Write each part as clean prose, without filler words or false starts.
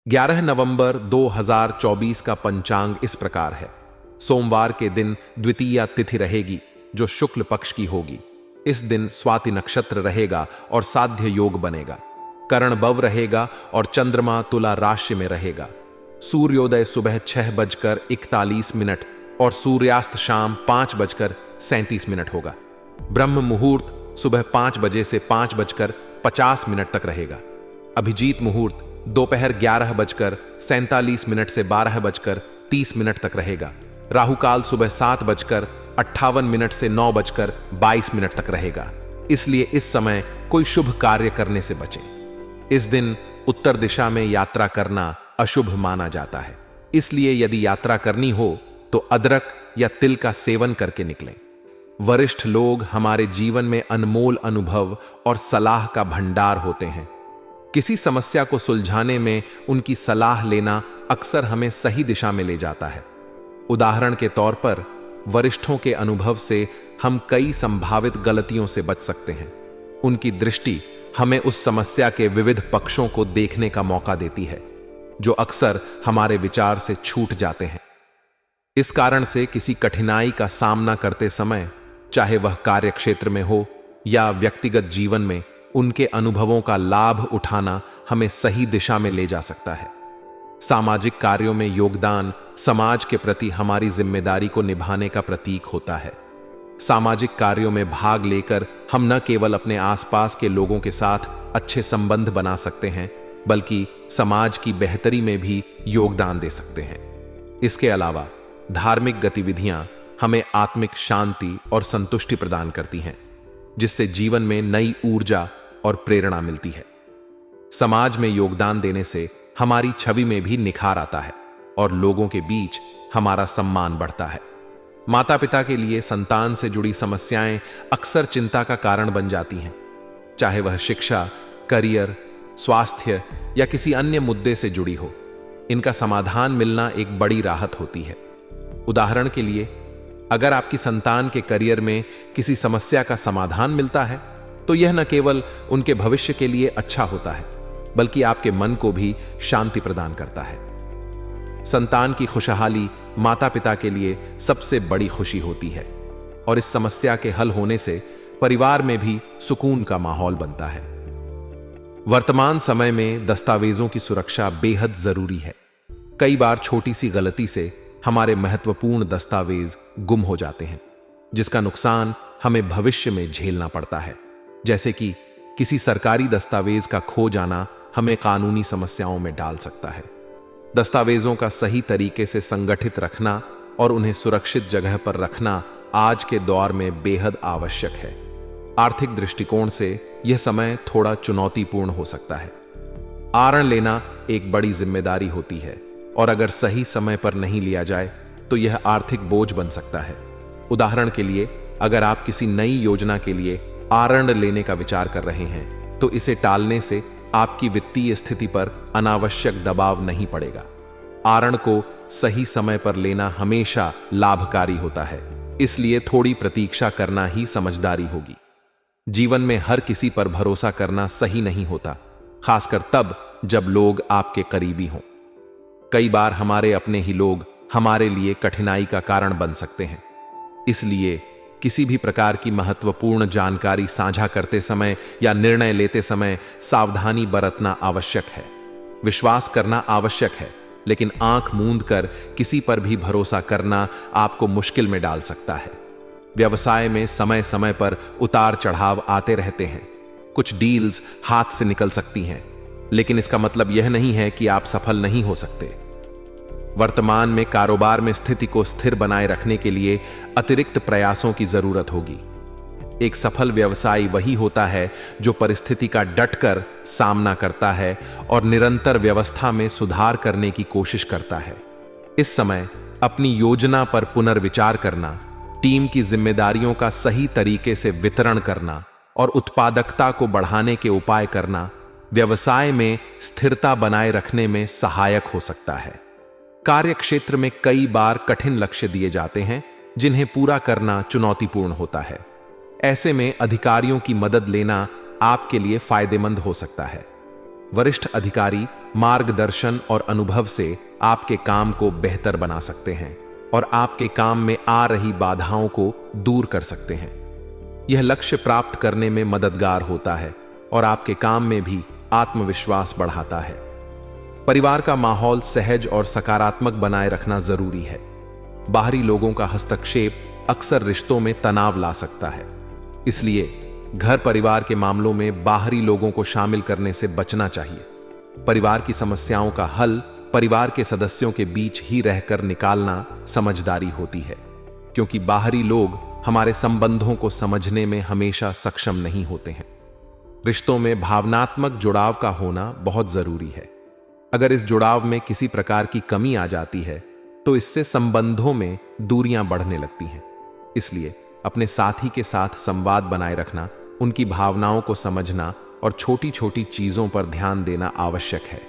11 नवंबर 2024 का पंचांग इस प्रकार है। सोमवार के दिन द्वितीया तिथि रहेगी जो शुक्ल पक्ष की होगी। इस दिन स्वाति नक्षत्र रहेगा और साध्य योग बनेगा। करण बव रहेगा और चंद्रमा तुला राशि में रहेगा। सूर्योदय सुबह 6:41 और सूर्यास्त शाम 5:37 होगा। ब्रह्म मुहूर्त सुबह 5 बजे से 5:50 तक रहेगा। अभिजीत मुहूर्त दोपहर 11:47 से 12:30 तक रहेगा। राहुकाल सुबह 7:58 से 9:22 तक रहेगा। इसलिए इस समय कोई शुभ कार्य करने से बचें। इस दिन उत्तर दिशा में यात्रा करना अशुभ माना जाता है। इसलिए यदि यात्रा करनी हो तो अदरक या तिल का सेवन करके निकलें। वरिष्ठ लोग हमारे जीवन में अनमोल अनुभव और सलाह का भंडार होते हैं। किसी समस्या को सुलझाने में उनकी सलाह लेना अक्सर हमें सही दिशा में ले जाता है। उदाहरण के तौर पर वरिष्ठों के अनुभव से हम कई संभावित गलतियों से बच सकते हैं। उनकी दृष्टि हमें उस समस्या के विविध पक्षों को देखने का मौका देती है जो अक्सर हमारे विचार से छूट जाते हैं। इस कारण से किसी कठिनाई का सामना करते समय, चाहे वह कार्य क्षेत्र में हो या व्यक्तिगत जीवन में, उनके अनुभवों का लाभ उठाना हमें सही दिशा में ले जा सकता है। सामाजिक कार्यों में योगदान समाज के प्रति हमारी जिम्मेदारी को निभाने का प्रतीक होता है। सामाजिक कार्यों में भाग लेकर हम न केवल अपने आसपास के लोगों के साथ अच्छे संबंध बना सकते हैं, बल्कि समाज की बेहतरी में भी योगदान दे सकते हैं। इसके अलावा धार्मिक गतिविधियां हमें आत्मिक शांति और संतुष्टि प्रदान करती हैं, जिससे जीवन में नई ऊर्जा और प्रेरणा मिलती है। समाज में योगदान देने से हमारी छवि में भी निखार आता है और लोगों के बीच हमारा सम्मान बढ़ता है। माता पिता के लिए संतान से जुड़ी समस्याएं अक्सर चिंता का कारण बन जाती हैं, चाहे वह शिक्षा, करियर, स्वास्थ्य या किसी अन्य मुद्दे से जुड़ी हो। इनका समाधान मिलना एक बड़ी राहत होती है। उदाहरण के लिए, अगर आपकी संतान के करियर में किसी समस्या का समाधान मिलता है तो यह न केवल उनके भविष्य के लिए अच्छा होता है, बल्कि आपके मन को भी शांति प्रदान करता है। संतान की खुशहाली माता पिता के लिए सबसे बड़ी खुशी होती है और इस समस्या के हल होने से परिवार में भी सुकून का माहौल बनता है। वर्तमान समय में दस्तावेजों की सुरक्षा बेहद जरूरी है। कई बार छोटी सी गलती से हमारे महत्वपूर्ण दस्तावेज गुम हो जाते हैं, जिसका नुकसान हमें भविष्य में झेलना पड़ता है। जैसे कि किसी सरकारी दस्तावेज का खो जाना हमें कानूनी समस्याओं में डाल सकता है। दस्तावेजों का सही तरीके से संगठित रखना और उन्हें सुरक्षित जगह पर रखना आज के दौर में बेहद आवश्यक है। आर्थिक दृष्टिकोण से यह समय थोड़ा चुनौतीपूर्ण हो सकता है। आरण लेना एक बड़ी जिम्मेदारी होती है और अगर सही समय पर नहीं लिया जाए तो यह आर्थिक बोझ बन सकता है। उदाहरण के लिए, अगर आप किसी नई योजना के लिए आरण लेने का विचार कर रहे हैं तो इसे टालने से आपकी वित्तीय स्थिति पर अनावश्यक दबाव नहीं पड़ेगा। आरण को सही समय पर लेना हमेशा लाभकारी होता है, इसलिए थोड़ी प्रतीक्षा करना ही समझदारी होगी। जीवन में हर किसी पर भरोसा करना सही नहीं होता, खासकर तब जब लोग आपके करीबी हों। कई बार हमारे अपने ही लोग हमारे लिए कठिनाई का कारण बन सकते हैं। इसलिए किसी भी प्रकार की महत्वपूर्ण जानकारी साझा करते समय या निर्णय लेते समय सावधानी बरतना आवश्यक है। विश्वास करना आवश्यक है, लेकिन आंख मूंद कर किसी पर भी भरोसा करना आपको मुश्किल में डाल सकता है। व्यवसाय में समय समय पर उतार चढ़ाव आते रहते हैं। कुछ डील्स हाथ से निकल सकती हैं, लेकिन इसका मतलब यह नहीं है कि आप सफल नहीं हो सकते। वर्तमान में कारोबार में स्थिति को स्थिर बनाए रखने के लिए अतिरिक्त प्रयासों की जरूरत होगी। एक सफल व्यवसायी वही होता है जो परिस्थिति का डटकर सामना करता है और निरंतर व्यवस्था में सुधार करने की कोशिश करता है। इस समय अपनी योजना पर पुनर्विचार करना, टीम की जिम्मेदारियों का सही तरीके से वितरण करना और उत्पादकता को बढ़ाने के उपाय करना व्यवसाय में स्थिरता बनाए रखने में सहायक हो सकता है। कार्य क्षेत्र में कई बार कठिन लक्ष्य दिए जाते हैं जिन्हें पूरा करना चुनौतीपूर्ण होता है। ऐसे में अधिकारियों की मदद लेना आपके लिए फायदेमंद हो सकता है। वरिष्ठ अधिकारी मार्गदर्शन और अनुभव से आपके काम को बेहतर बना सकते हैं और आपके काम में आ रही बाधाओं को दूर कर सकते हैं। यह लक्ष्य प्राप्त करने में मददगार होता है और आपके काम में भी आत्मविश्वास बढ़ाता है। परिवार का माहौल सहज और सकारात्मक बनाए रखना जरूरी है। बाहरी लोगों का हस्तक्षेप अक्सर रिश्तों में तनाव ला सकता है, इसलिए घर परिवार के मामलों में बाहरी लोगों को शामिल करने से बचना चाहिए। परिवार की समस्याओं का हल परिवार के सदस्यों के बीच ही रहकर निकालना समझदारी होती है, क्योंकि बाहरी लोग हमारे संबंधों को समझने में हमेशा सक्षम नहीं होते हैं। रिश्तों में भावनात्मक जुड़ाव का होना बहुत जरूरी है। अगर इस जुड़ाव में किसी प्रकार की कमी आ जाती है तो इससे संबंधों में दूरियां बढ़ने लगती हैं। इसलिए अपने साथी के साथ संवाद बनाए रखना, उनकी भावनाओं को समझना और छोटी छोटी चीजों पर ध्यान देना आवश्यक है।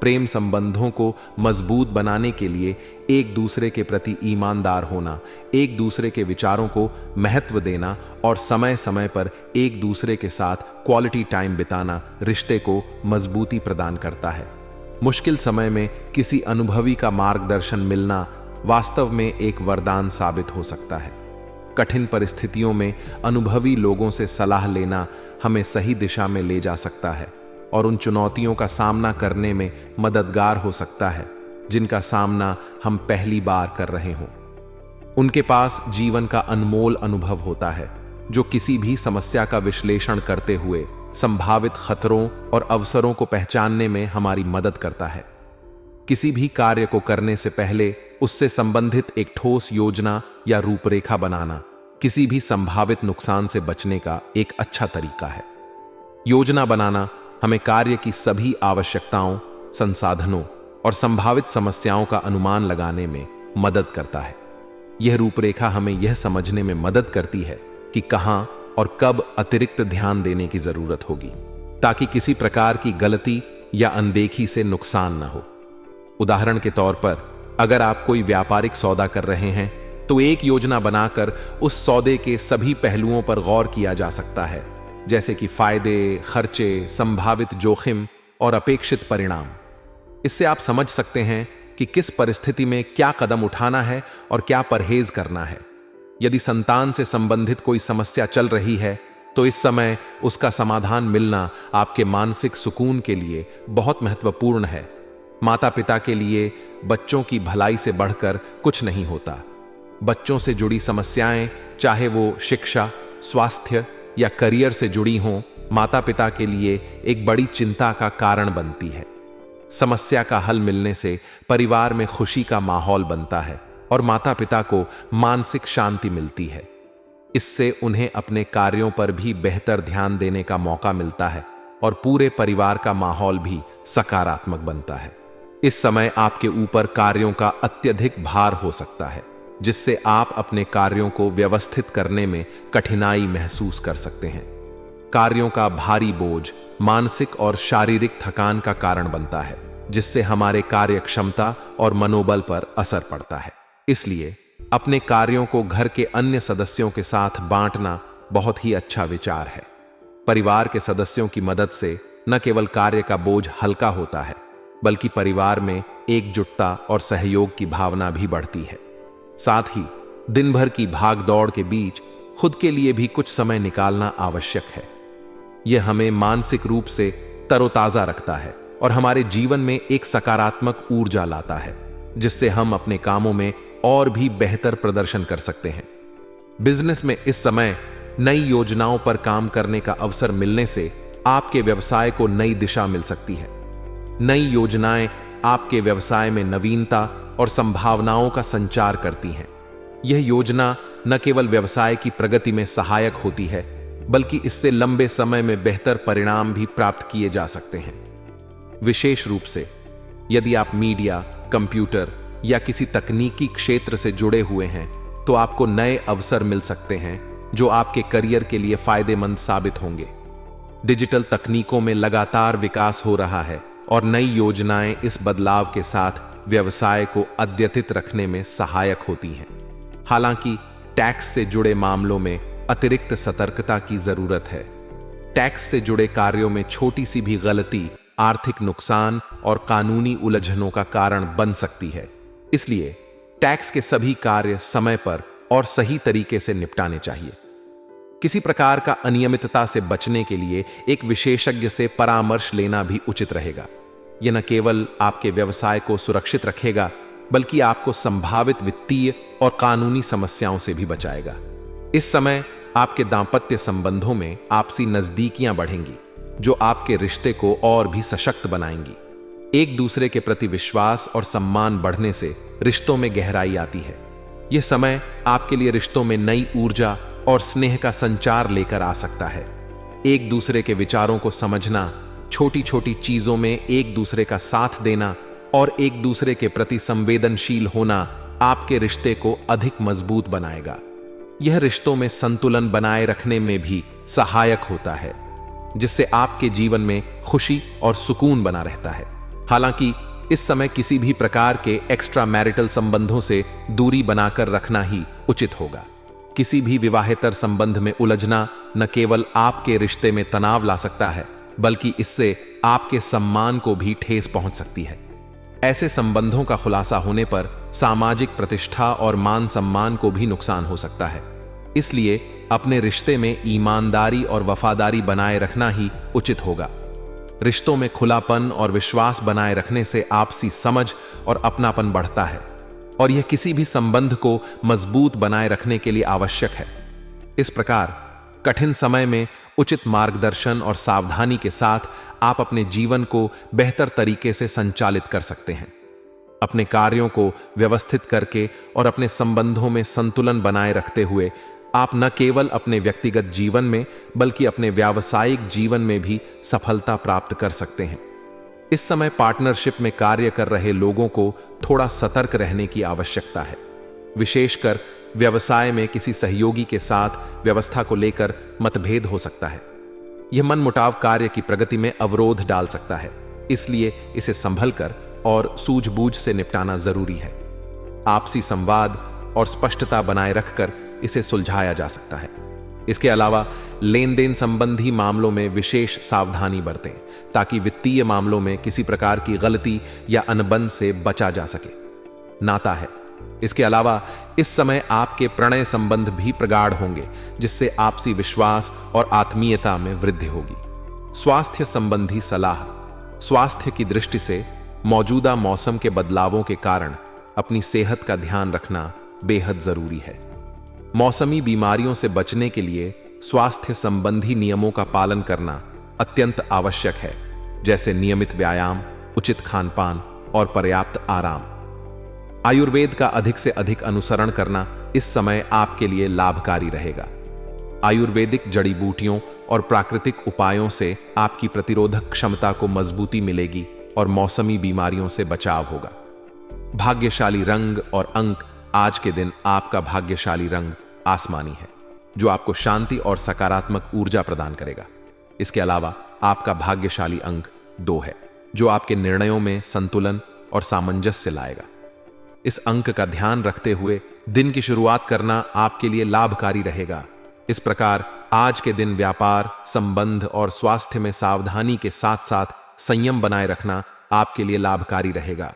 प्रेम संबंधों को मजबूत बनाने के लिए एक दूसरे के प्रति ईमानदार होना, एक दूसरे के विचारों को महत्व देना और समय समय पर एक दूसरे के साथ क्वालिटी टाइम बिताना रिश्ते को मजबूती प्रदान करता है। मुश्किल समय में किसी अनुभवी का मार्गदर्शन मिलना वास्तव में एक वरदान साबित हो सकता है। कठिन परिस्थितियों में अनुभवी लोगों से सलाह लेना हमें सही दिशा में ले जा सकता है और उन चुनौतियों का सामना करने में मददगार हो सकता है जिनका सामना हम पहली बार कर रहे हों। उनके पास जीवन का अनमोल अनुभव होता है जो किसी भी समस्या का विश्लेषण करते हुए संभावित खतरों और अवसरों को पहचानने में हमारी मदद करता है। किसी भी कार्य को करने से पहले उससे संबंधित एक ठोस योजना या रूपरेखा बनाना किसी भी संभावित नुकसान से बचने का एक अच्छा तरीका है। योजना बनाना हमें कार्य की सभी आवश्यकताओं, संसाधनों और संभावित समस्याओं का अनुमान लगाने में मदद करता है। यह रूपरेखा हमें यह समझने में मदद करती है कि कहां और कब अतिरिक्त ध्यान देने की जरूरत होगी, ताकि किसी प्रकार की गलती या अनदेखी से नुकसान न हो। उदाहरण के तौर पर, अगर आप कोई व्यापारिक सौदा कर रहे हैं तो एक योजना बनाकर उस सौदे के सभी पहलुओं पर गौर किया जा सकता है, जैसे कि फायदे, खर्चे, संभावित जोखिम और अपेक्षित परिणाम। इससे आप समझ सकते हैं कि किस परिस्थिति में क्या कदम उठाना है और क्या परहेज करना है। यदि संतान से संबंधित कोई समस्या चल रही है तो इस समय उसका समाधान मिलना आपके मानसिक सुकून के लिए बहुत महत्वपूर्ण है। माता पिता के लिए बच्चों की भलाई से बढ़कर कुछ नहीं होता। बच्चों से जुड़ी समस्याएं, चाहे वो शिक्षा, स्वास्थ्य या करियर से जुड़ी हों, माता पिता के लिए एक बड़ी चिंता का कारण बनती है। समस्या का हल मिलने से परिवार में खुशी का माहौल बनता है और माता पिता को मानसिक शांति मिलती है। इससे उन्हें अपने कार्यों पर भी बेहतर ध्यान देने का मौका मिलता है और पूरे परिवार का माहौल भी सकारात्मक बनता है। इस समय आपके ऊपर कार्यों का अत्यधिक भार हो सकता है, जिससे आप अपने कार्यों को व्यवस्थित करने में कठिनाई महसूस कर सकते हैं। कार्यों का भारी बोझ मानसिक और शारीरिक थकान का कारण बनता है, जिससे हमारे कार्य क्षमता और मनोबल पर असर पड़ता है। इसलिए अपने कार्यों को घर के अन्य सदस्यों के साथ बांटना बहुत ही अच्छा विचार है। परिवार के सदस्यों की मदद से न केवल कार्य का बोझ हल्का होता है, बल्कि परिवार में एकजुटता और सहयोग की भावना भी बढ़ती है। साथ ही दिन भर की भाग दौड़ के बीच खुद के लिए भी कुछ समय निकालना आवश्यक है। यह हमें मानसिक रूप से तरोताजा रखता है और हमारे जीवन में एक सकारात्मक ऊर्जा लाता है, जिससे हम अपने कामों में और भी बेहतर प्रदर्शन कर सकते हैं। बिजनेस में इस समय नई योजनाओं पर काम करने का अवसर मिलने से आपके व्यवसाय को नई दिशा मिल सकती है। नई योजनाएं आपके व्यवसाय में नवीनता और संभावनाओं का संचार करती हैं। यह योजना न केवल व्यवसाय की प्रगति में सहायक होती है, बल्कि इससे लंबे समय में बेहतर परिणाम भी प्राप्त किए जा सकते हैं। विशेष रूप से यदि आप मीडिया, कंप्यूटर या किसी तकनीकी क्षेत्र से जुड़े हुए हैं, तो आपको नए अवसर मिल सकते हैं जो आपके करियर के लिए फायदेमंद साबित होंगे। डिजिटल तकनीकों में लगातार विकास हो रहा है और नई योजनाएं इस बदलाव के साथ व्यवसाय को अद्यतित रखने में सहायक होती हैं। हालांकि टैक्स से जुड़े मामलों में अतिरिक्त सतर्कता की जरूरत है। टैक्स से जुड़े कार्यों में छोटी सी भी गलती आर्थिक नुकसान और कानूनी उलझनों का कारण बन सकती है। इसलिए टैक्स के सभी कार्य समय पर और सही तरीके से निपटाने चाहिए। किसी प्रकार का अनियमितता से बचने के लिए एक विशेषज्ञ से परामर्श लेना भी उचित रहेगा। यह न केवल आपके व्यवसाय को सुरक्षित रखेगा, बल्कि आपको संभावित वित्तीय और कानूनी समस्याओं से भी बचाएगा। इस समय आपके दांपत्य संबंधों में आपसी नजदीकियां बढ़ेंगी, जो आपके रिश्ते को और भी सशक्त बनाएंगी। एक दूसरे के प्रति विश्वास और सम्मान बढ़ने से रिश्तों में गहराई आती है। यह समय आपके लिए रिश्तों में नई ऊर्जा और स्नेह का संचार लेकर आ सकता है। एक दूसरे के विचारों को समझना, छोटी छोटी चीजों में एक दूसरे का साथ देना और एक दूसरे के प्रति संवेदनशील होना आपके रिश्ते को अधिक मजबूत बनाएगा। यह रिश्तों में संतुलन बनाए रखने में भी सहायक होता है, जिससे आपके जीवन में खुशी और सुकून बना रहता है। हालांकि इस समय किसी भी प्रकार के एक्स्ट्रा मैरिटल संबंधों से दूरी बनाकर रखना ही उचित होगा। किसी भी विवाहेतर संबंध में उलझना न केवल आपके रिश्ते में तनाव ला सकता है, बल्कि इससे आपके सम्मान को भी ठेस पहुंच सकती है। ऐसे संबंधों का खुलासा होने पर सामाजिक प्रतिष्ठा और मान सम्मान को भी नुकसान हो सकता है। इसलिए अपने रिश्ते में ईमानदारी और वफादारी बनाए रखना ही उचित होगा। रिश्तों में खुलापन और विश्वास बनाए रखने से आपसी समझ और अपनापन बढ़ता है, और यह किसी भी संबंध को मजबूत बनाए रखने के लिए आवश्यक है। इस प्रकार कठिन समय में उचित मार्गदर्शन और सावधानी के साथ आप अपने जीवन को बेहतर तरीके से संचालित कर सकते हैं। अपने कार्यों को व्यवस्थित करके और अपने संबंधों में संतुलन बनाए रखते हुए आप न केवल अपने व्यक्तिगत जीवन में, बल्कि अपने व्यावसायिक जीवन में भी सफलता प्राप्त कर सकते हैं। इस समय पार्टनरशिप में कार्य कर रहे लोगों को थोड़ा सतर्क रहने की आवश्यकता है। विशेषकर व्यवसाय में किसी सहयोगी के साथ व्यवस्था को लेकर मतभेद हो सकता है। यह मनमुटाव कार्य की प्रगति में अवरोध डाल सकता है, इसलिए इसे संभलकर और सूझबूझ से निपटाना जरूरी है। आपसी संवाद और स्पष्टता बनाए रखकर इसे सुलझाया जा सकता है। इसके अलावा लेन देन संबंधी मामलों में विशेष सावधानी बरतें, ताकि वित्तीय मामलों में किसी प्रकार की गलती या अनबन से बचा जा सके। नाता है। इसके अलावा इस समय आपके प्रणय संबंध भी प्रगाढ़ होंगे, जिससे आपसी विश्वास और आत्मीयता में वृद्धि होगी। स्वास्थ्य संबंधी सलाह। स्वास्थ्य की दृष्टि से मौजूदा मौसम के बदलावों के कारण अपनी सेहत का ध्यान रखना बेहद जरूरी है। मौसमी बीमारियों से बचने के लिए स्वास्थ्य संबंधी नियमों का पालन करना अत्यंत आवश्यक है, जैसे नियमित व्यायाम, उचित खानपान और पर्याप्त आराम। आयुर्वेद का अधिक से अधिक अनुसरण करना इस समय आपके लिए लाभकारी रहेगा। आयुर्वेदिक जड़ी बूटियों और प्राकृतिक उपायों से आपकी प्रतिरोधक क्षमता को मजबूती मिलेगी और मौसमी बीमारियों से बचाव होगा। भाग्यशाली रंग और अंक। आज के दिन आपका भाग्यशाली रंग आसमानी है, जो आपको शांति और सकारात्मक ऊर्जा प्रदान करेगा। इसके अलावा आपका भाग्यशाली अंक 2 है, जो आपके निर्णयों में संतुलन और सामंजस्य लाएगा। इस अंक का ध्यान रखते हुए दिन की शुरुआत करना आपके लिए लाभकारी रहेगा। इस प्रकार आज के दिन व्यापार, संबंध और स्वास्थ्य में सावधानी के साथ साथ संयम बनाए रखना आपके लिए लाभकारी रहेगा।